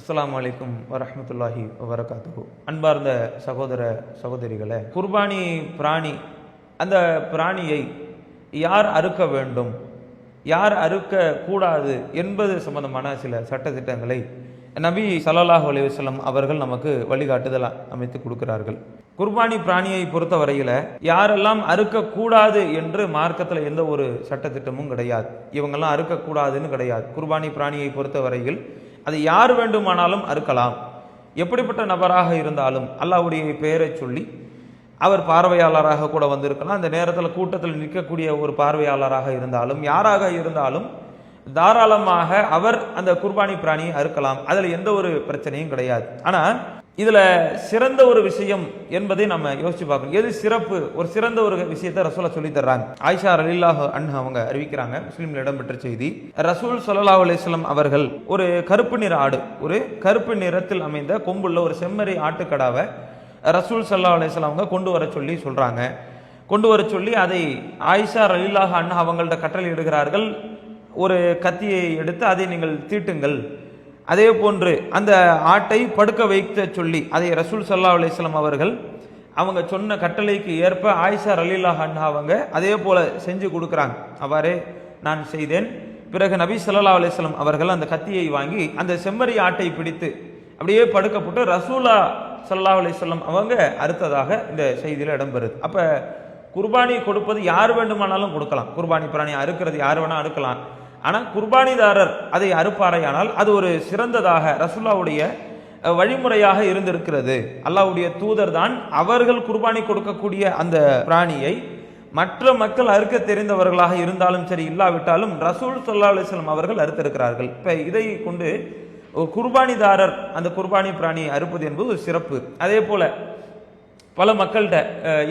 அஸ்ஸலாமு அலைக்கும் வரஹ்மத்துல்லாஹி வபரகாத்துஹு. அன்பார்ந்த சகோதர சகோதரிகளே, குர்பானி பிராணி, அந்த பிராணியை யார் அறுக்க வேண்டும், யார் அறுக்க கூடாது என்பது சம்பந்தமான சில சட்டத்திட்டங்களை நபி ஸல்லல்லாஹு அலைஹி வஸல்லம் அவர்கள் நமக்கு வழிகாட்டுதல் அமைத்து கொடுக்கிறார்கள். குர்பானி பிராணியை பொறுத்த வரையில் யாரெல்லாம் அறுக்கக்கூடாது என்று மார்க்கத்தில் எந்த ஒரு சட்டத்திட்டமும் கிடையாது. இவங்கெல்லாம் அறுக்கக்கூடாதுன்னு கிடையாது. குர்பானி பிராணியை பொறுத்த வரையில் அது யார் வேண்டுமானாலும் அறுக்கலாம். எப்படிப்பட்ட நபராக இருந்தாலும் அல்லாஹ்வுடைய பெயரை சொல்லி அவர் பார்வையாளராக கூட வந்திருக்கலாம். அந்த நேரத்தில் கூட்டத்தில் நிற்கக்கூடிய ஒரு பார்வையாளராக இருந்தாலும் யாராக இருந்தாலும் தாராளமாக அவர் அந்த குர்பானி பிராணியை அறுக்கலாம். அதில் எந்த ஒரு பிரச்சனையும் கிடையாது. ஆனால் இதுல சிறந்த ஒரு விஷயம் என்பதை நம்ம யோசிச்சு பார்க்கணும். எது சிறப்பு? ஒரு சிறந்த ஒரு விஷயத்தை ரசூலுல்லாஹ் சொல்லி தர்றாங்க. ஆயிஷா ரலியல்லாஹு அன்ஹா அவங்க அறிவிக்கிறாங்க, முஸ்லிம்ல இடம்பெற்ற செய்தி. ரசூல் ஸல்லல்லாஹு அலைஹி வஸல்லம் அவர்கள் ஒரு கருப்பு நிற ஆடு, ஒரு கருப்பு நிறத்தில் அமைந்த கொம்புள்ள ஒரு செம்மறி ஆட்டுக்கடாவை ரசூல் ஸல்லல்லாஹு அலைஹி வஸல்லம் அவங்க கொண்டு வர சொல்லி சொல்றாங்க. கொண்டு வர சொல்லி அதை ஆயிஷா ரலியல்லாஹு அன்ஹா அவங்கள்ட்ட கட்டளை இடுகிறார்கள். ஒரு கத்தியை எடுத்து அதை நீங்கள் தீட்டுங்கள். அதே போன்று அந்த ஆட்டை படுக்க வைக்க சொல்லி அதை ரசூல் ஸல்லல்லாஹு அலைஹி வஸல்லம் அவர்கள் அவங்க சொன்ன கட்டளைக்கு ஏற்ப ஆயிஷா ரலியல்லாஹு அன்ஹா அவங்க அதே போல செஞ்சு கொடுக்குறாங்க. அவ்வாறே நான் செய்தேன். பிறகு நபி ஸல்லல்லாஹு அலைஹி வஸல்லம் அவர்கள் அந்த கத்தியை வாங்கி அந்த செம்மறி ஆட்டை பிடித்து அப்படியே படுக்க போட்டு ரசூலா ஸல்லல்லாஹு அலைஹி வஸல்லம் அவங்க அறுத்ததாக இந்த செய்தியில் இடம்பெறுது. அப்ப குர்பானி கொடுப்பது யார் வேண்டுமானாலும் கொடுக்கலாம். குர்பானி பிராணி அறுக்கிறது யார் வேணா அறுக்கலாம். ஆனால் குர்பானிதாரர் அதை அறுப்பாரையானால் அது ஒரு சிறந்ததாக ரசூலுல்லாஹ்வுடைய வழிமுறையாக இருந்திருக்கிறது. அல்லாஹ்வுடைய தூதர் தான் அவர்கள் குர்பானி கொடுக்கக்கூடிய அந்த பிராணியை மற்ற மக்கள் அறுக்க தெரிந்தவர்களாக இருந்தாலும் சரி இல்லாவிட்டாலும் ரசூல் ஸல்லல்லாஹு அலைஹி வஸல்லம் அவர்கள் அறுத்திருக்கிறார்கள். இப்போ இதை கொண்டு குர்பானிதாரர் அந்த குர்பானி பிராணியை அறுப்பது என்பது ஒரு சிறப்பு. அதே போல பல மக்கள்கிட்ட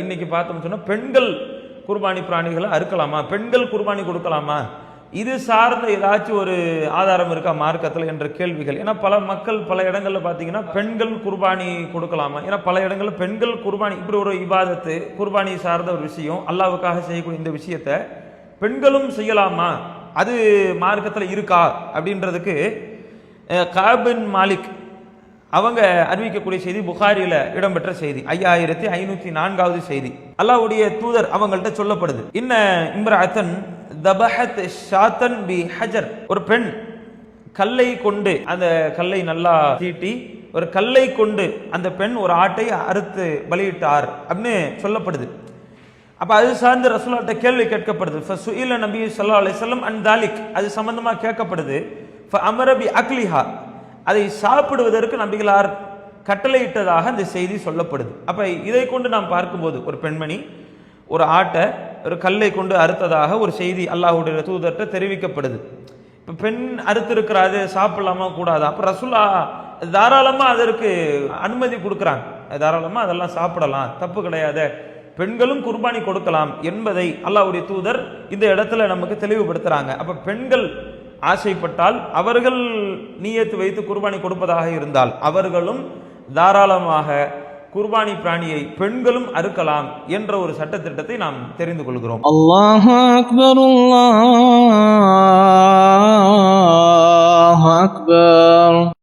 இன்னைக்கு பார்த்தோம்னு சொன்னால் பெண்கள் குர்பானி பிராணிகளை அறுக்கலாமா, பெண்கள் குர்பானி கொடுக்கலாமா, இது சார்ந்த ஏதாச்சும் ஒரு ஆதாரம் இருக்கா மார்க்கத்தில் என்ற கேள்விகள். ஏன்னா பல மக்கள் பல இடங்களில் பார்த்தீங்கன்னா பெண்கள் குர்பானி கொடுக்கலாமா, ஏன்னா பல இடங்களில் பெண்கள் குர்பானி இப்படி ஒரு இபாதத்து குர்பானி சார்ந்த ஒரு விஷயம் அல்லாஹ்வுக்காக செய்யக்கூடிய இந்த விஷயத்தை பெண்களும் செய்யலாமா, அது மார்க்கத்தில் இருக்கா அப்படின்றதுக்கு கஅப் பின் மாலிக் அவங்க அறிவிக்கக்கூடிய செய்தி புகாரில இடம்பெற்ற செய்தி, 5504வது செய்தி. அல்லாஹ்வுடைய தூதர் அவங்கள்ட்ட சொல்லப்படுது, இன்ன இம்ரஅத்தன் தபஹத் ஷாத்தன் பி ஹஜர், ஒரு பெண் கல்லை கொண்டு அந்த கல்லை நல்லா தீட்டி ஒரு கல்லை கொண்டு அந்த பெண் ஒரு ஆட்டை அறுத்து பலியிட்டார் அப்படின்னு சொல்லப்படுது. அப்ப அது சார்ந்து ரசூலுல்லாஹ்ட்ட கேள்வி கேட்கப்படுது. ஃபசுஇல நபி ஸல்லல்லாஹு அலைஹி வஸல்லம் அன் தாலிக், அது சம்பந்தமா கேட்கப்படுது. ஃபஅமர பி அக்லிஹா, அதை சாப்பிடுவதற்கு நபிகளார் கட்டளையிட்டதாக அந்த செய்தி சொல்லப்படுது. அப்ப இதை கொண்டு நாம் பார்க்கும்போது ஒரு பெண்மணி ஒரு ஆட்டை ஒரு கல்லை கொண்டு அறுத்ததாக ஒரு செய்தி அல்லாஹ்வுடைய தூதர்கிட்ட தெரிவிக்கப்படுது. இப்போ பெண் அறுத்திருக்கிறாரு, சாப்பிடலாமா கூடாது? அப்போ ரசூலுல்லாஹ் தாராளமாக அதற்கு அனுமதி கொடுக்குறாங்க. தாராளமாக அதெல்லாம் சாப்பிடலாம், தப்பு கிடையாது, பெண்களும் குர்பானி கொடுக்கலாம் என்பதை அல்லாஹ்வுடைய தூதர் இந்த இடத்துல நமக்கு தெளிவுபடுத்துறாங்க. அப்போ பெண்கள் ஆசைப்பட்டால் அவர்கள் நியத்து வைத்து குர்பானி கொடுப்பதாக இருந்தால் அவர்களும் தாராளமாக குர்பானி பிராணியை பெண்களும் அறுக்கலாம் என்ற ஒரு சட்டத்திட்டத்தை நாம் தெரிந்து கொள்கிறோம். அல்லாஹு அக்பர், அல்லாஹு அக்பர்.